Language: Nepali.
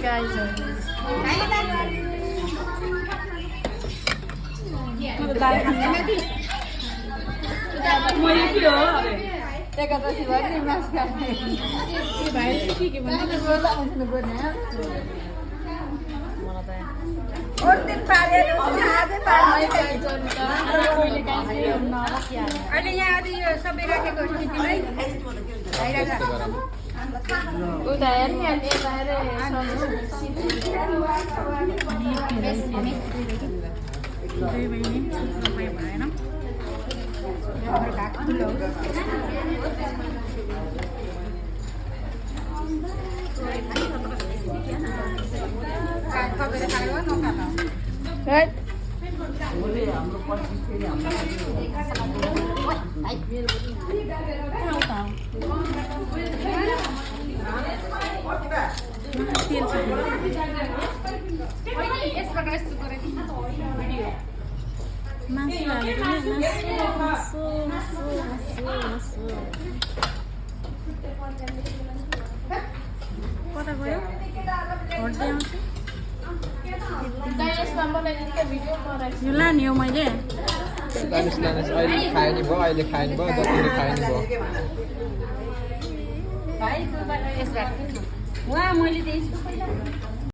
guys. Teka, to si Wadi mas kami. Si Wadi ki mana bola masih bola. Mana tayo? Order pare no आधे पारे अहिले यहाँ आदि यो सबै राखेको स्थितिमै उता हेर्ने अनि यता हेरे दुई बहिनी सबै भएन right? मासु हालेको नि मासु कता गयो हट्दै आउँछ यो लाने हो मैले अहिले खाए नि भयो अहिले खाए नि भयो जतिले खाए नि भयो भाइ तँ त यस राख्नु वहाँ मैले दिएछु पहिला